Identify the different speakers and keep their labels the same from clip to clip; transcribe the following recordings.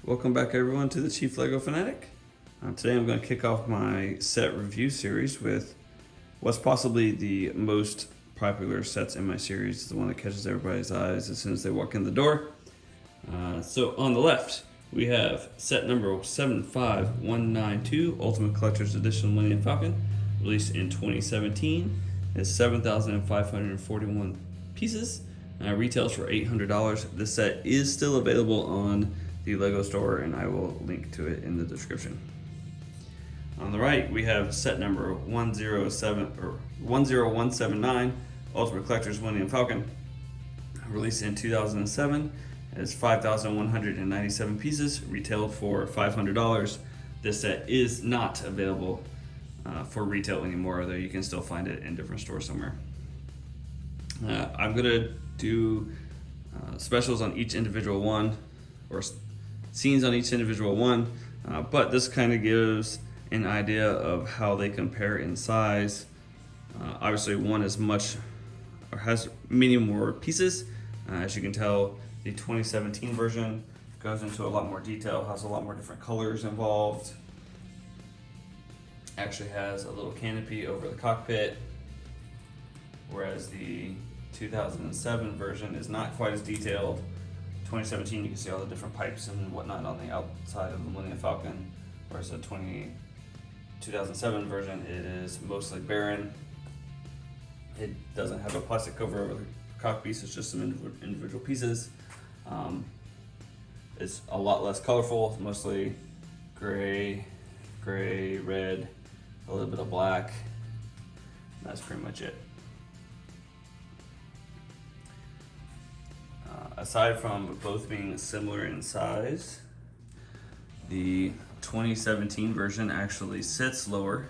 Speaker 1: Welcome back everyone to the Chief Lego Fanatic. Today I'm going to kick off my set review series with what's possibly the most popular sets in my series, the one that catches everybody's eyes as soon as they walk in the door. So on the left, we have set number 75192, Ultimate Collector's Edition Millennium Falcon, released in 2017. It's 7,541 pieces, retails for $800. This set is still available on the Lego store, and I will link to it in the description. On the right, we have set number 10179, Ultimate Collector's Millennium Falcon, released in 2007. It's 5,197 pieces, retailed for $500. This set is not available for retail anymore, though you can still find it in different stores somewhere. I'm gonna do specials on each individual one, or scenes on each individual one, but this kind of gives an idea of how they compare in size. Obviously one is much, or has many more pieces. As you can tell, the 2017 version goes into a lot more detail, has a lot more different colors involved. Actually has a little canopy over the cockpit, whereas the 2007 version is not quite as detailed. 2017, you can see all the different pipes and whatnot on the outside of the Millennium Falcon, whereas the 2007 version, it is mostly barren. It doesn't have a plastic cover over the cockpit, it's just some individual pieces. It's a lot less colorful, mostly gray, red, a little bit of black. That's pretty much it. Aside from both being similar in size, the 2017 version actually sits lower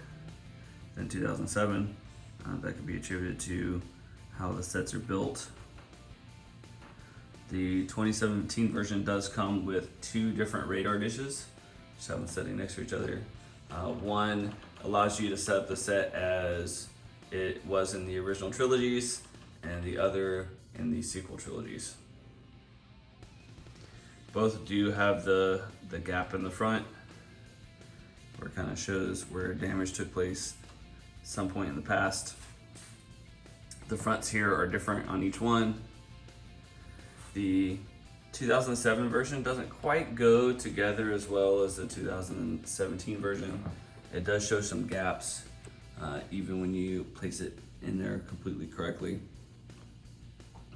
Speaker 1: than 2007. That could be attributed to how the sets are built. The 2017 version does come with two different radar dishes, just have them sitting next to each other. One allows you to set up the set as it was in the original trilogies, and the other in the sequel trilogies. Both do have the gap in the front, where it kind of shows where damage took place some point in the past. The fronts here are different on each one. The 2007 version doesn't quite go together as well as the 2017 version. It does show some gaps, even when you place it in there completely correctly.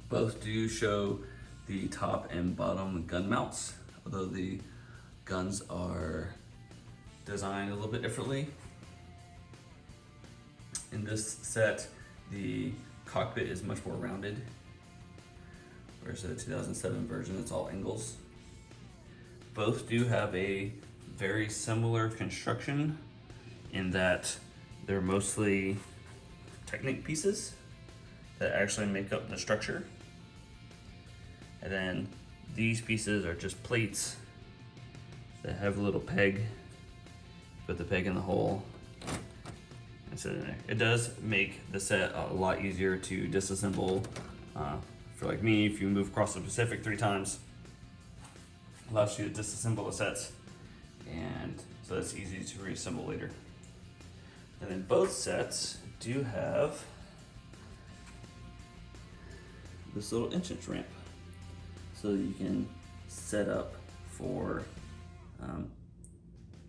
Speaker 1: Both do show the top and bottom gun mounts, although the guns are designed a little bit differently. In this set, the cockpit is much more rounded, whereas the 2007 version, it's all angles. Both do have a very similar construction in that they're mostly Technic pieces that actually make up the structure. And then these pieces are just plates that have a little peg. Put the peg in the hole and sit in there. It does make the set a lot easier to disassemble. For like me, if you move across the Pacific 3 times, allows you to disassemble the sets, and so it's easy to reassemble later. And then both sets do have this little entrance ramp, so you can set up for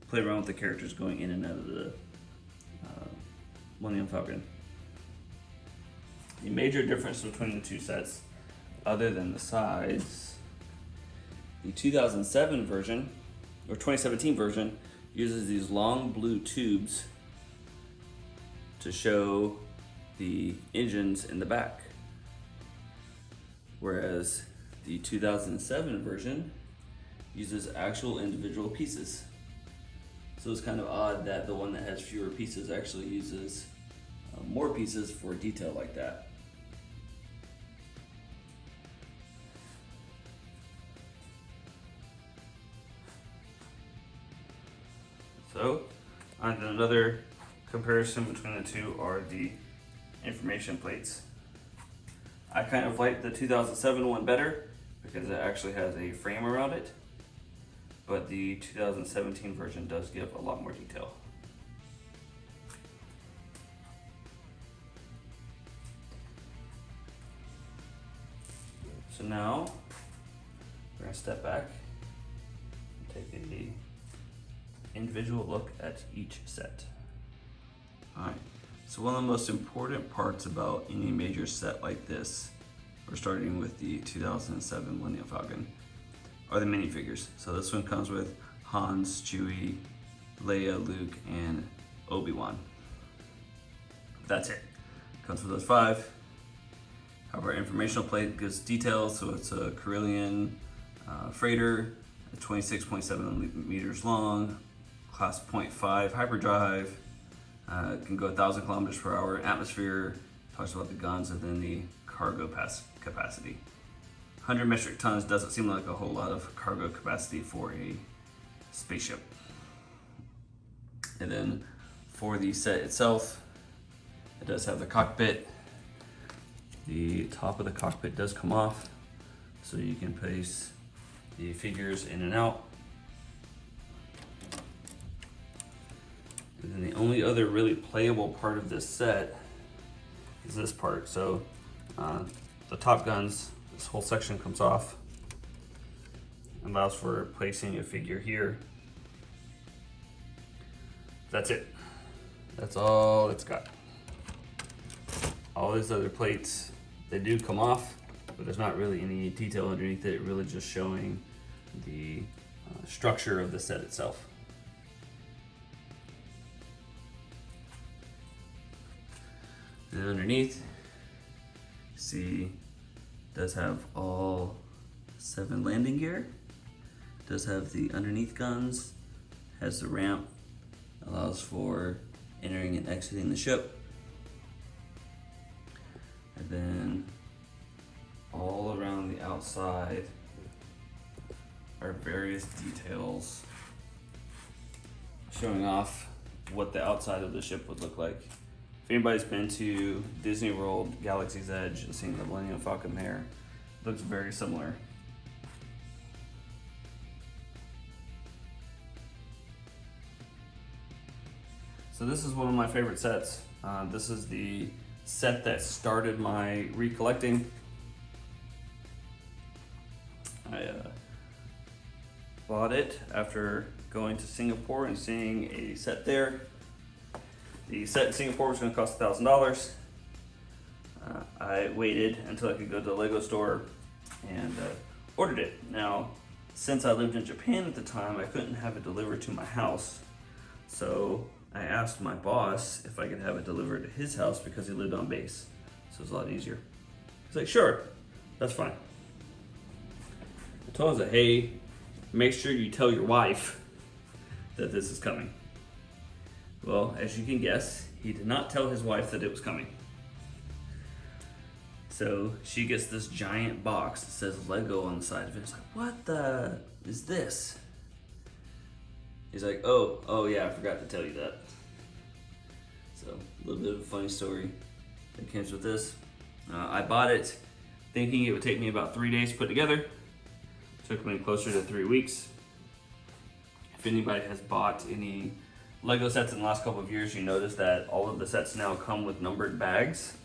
Speaker 1: play around with the characters going in and out of the Millennium Falcon. The major difference between the two sets, other than the size, the 2007 version, or 2017 version, uses these long blue tubes to show the engines in the back, whereas the 2007 version uses actual individual pieces. So it's kind of odd that the one that has fewer pieces actually uses more pieces for detail like that. So, and another comparison between the two are the information plates. I kind of like the 2007 one better because it actually has a frame around it. but the 2017 version does give a lot more detail. So now we're gonna step back and take an individual look at each set. All right, so one of the most important parts about any major set like this, we're starting with the 2007 Millennium Falcon, are the minifigures. So this one comes with Hans, Chewie, Leia, Luke, and Obi-Wan. That's it. Comes with those 5. However, our informational plate gives details, so it's a Carillion freighter, 26.7 meters long, class 0.5 hyperdrive, can go 1,000 kilometers per hour, atmosphere, talks about the guns, and then the cargo capacity. 100 metric tons doesn't seem like a whole lot of cargo capacity for a spaceship. And then for the set itself, it does have the cockpit. The top of the cockpit does come off, so you can place the figures in and out. And then the only other really playable part of this set is this part. So the top guns, this whole section comes off, allows for placing a figure here. That's it. That's all it's got. All these other plates, they do come off, but there's not really any detail underneath it, really just showing the structure of the set itself. And underneath, see, does have all 7 landing gear, does have the underneath guns, has the ramp, allows for entering and exiting the ship. And then all around the outside are various details showing off what the outside of the ship would look like. If anybody's been to Disney World, Galaxy's Edge, and seen the Millennium Falcon there, it looks very similar. So this is one of my favorite sets. This is the set that started my recollecting. I bought it after going to Singapore and seeing a set there. The set in Singapore was going to cost $1,000. I waited until I could go to the Lego store and ordered it. Now, since I lived in Japan at the time, I couldn't have it delivered to my house. So I asked my boss if I could have it delivered to his house because he lived on base. So it was a lot easier. He's like, sure, that's fine. I told him, hey, make sure you tell your wife that this is coming. Well, as you can guess, he did not tell his wife that it was coming. So she gets this giant box that says Lego on the side of it. It's like, what the is this? He's like, oh yeah, I forgot to tell you that. So a little bit of a funny story that comes with this. I bought it thinking it would take me about 3 days to put together. Took me closer to 3 weeks. If anybody has bought any Lego sets in the last couple of years, you notice that all of the sets now come with numbered bags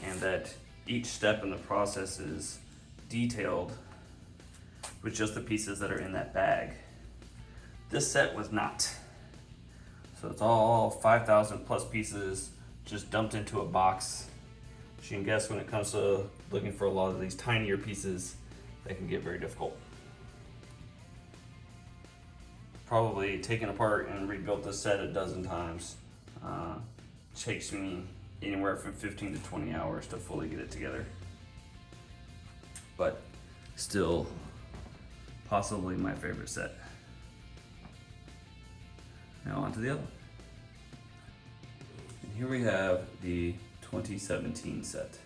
Speaker 1: and that each step in the process is detailed with just the pieces that are in that bag. This set was not. So it's all 5,000 plus pieces just dumped into a box. As you can guess, when it comes to looking for a lot of these tinier pieces, they can get very difficult. Probably taken apart and rebuilt this set a dozen times. Takes me anywhere from 15 to 20 hours to fully get it together. But still, possibly my favorite set. Now on to the other one. And here we have the 2017 set.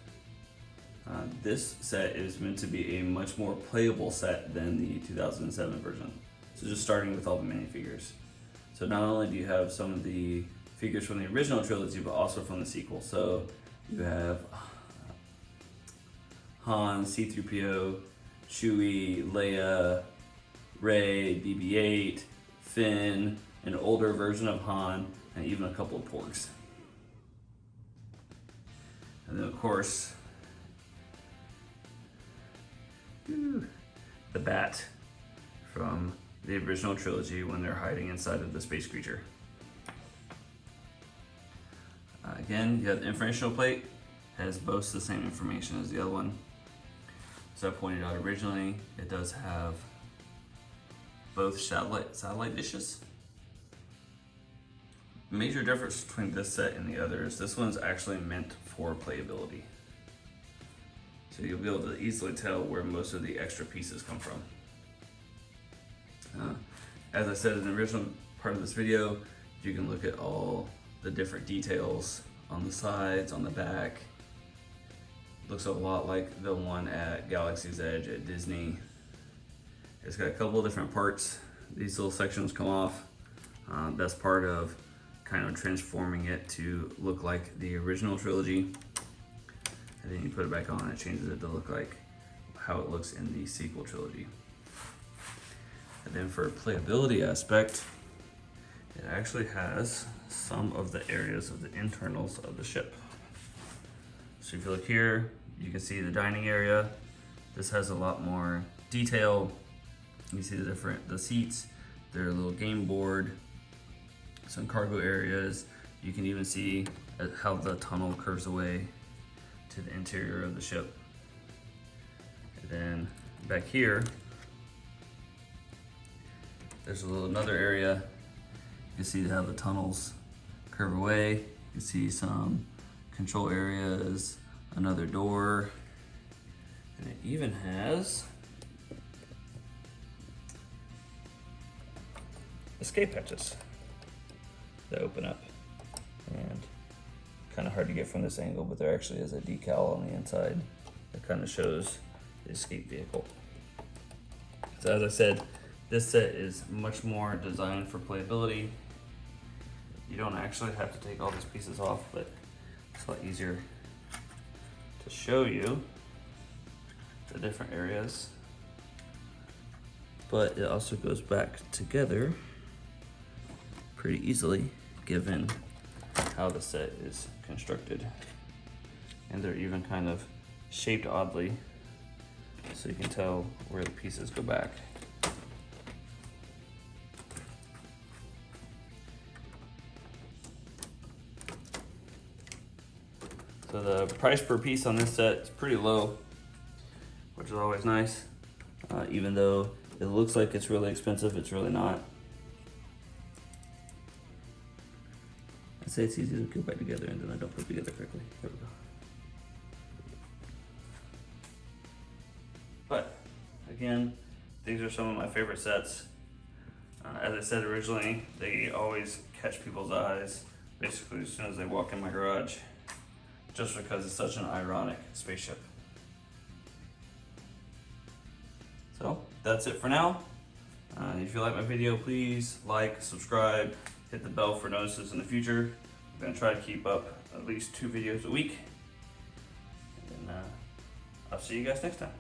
Speaker 1: This set is meant to be a much more playable set than the 2007 version. So just starting with all the minifigures. So not only do you have some of the figures from the original trilogy, but also from the sequel. So you have Han, C-3PO, Chewie, Leia, Rey, BB-8, Finn, an older version of Han, and even a couple of Porgs. And then of course, the bat from the original trilogy when they're hiding inside of the space creature. Again, you have the informational plate, has both the same information as the other one. So I pointed out originally, it does have both satellite dishes. Major difference between this set and the others, this one's actually meant for playability. So you'll be able to easily tell where most of the extra pieces come from. As I said in the original part of this video, you can look at all the different details on the sides, on the back. Looks a lot like the one at Galaxy's Edge at Disney. It's got a couple of different parts. These little sections come off. That's part of kind of transforming it to look like the original trilogy. And then you put it back on, it changes it to look like how it looks in the sequel trilogy. And then for a playability aspect, it actually has some of the areas of the internals of the ship. So if you look here, you can see the dining area. This has a lot more detail. You can see the seats, their little game board, some cargo areas. You can even see how the tunnel curves away to the interior of the ship. And then back here, there's another area. You can see how the tunnels curve away. You can see some control areas, another door, and it even has escape hatches that open up. And kind of hard to get from this angle, but there actually is a decal on the inside that kind of shows the escape vehicle. So as I said, this set is much more designed for playability. You don't actually have to take all these pieces off, but it's a lot easier to show you the different areas. But it also goes back together pretty easily given how the set is constructed. And they're even kind of shaped oddly so you can tell where the pieces go back. So the price per piece on this set is pretty low, which is always nice. Even though it looks like it's really expensive, it's really not. I'd say it's easy to go back together and then I don't put it together correctly. There we go. But again, these are some of my favorite sets. As I said originally, they always catch people's eyes basically as soon as they walk in my garage, just because it's such an ironic spaceship. So that's it for now. If you like my video, please like, subscribe, hit the bell for notices in the future. I'm gonna try to keep up at least 2 videos a week. And I'll see you guys next time.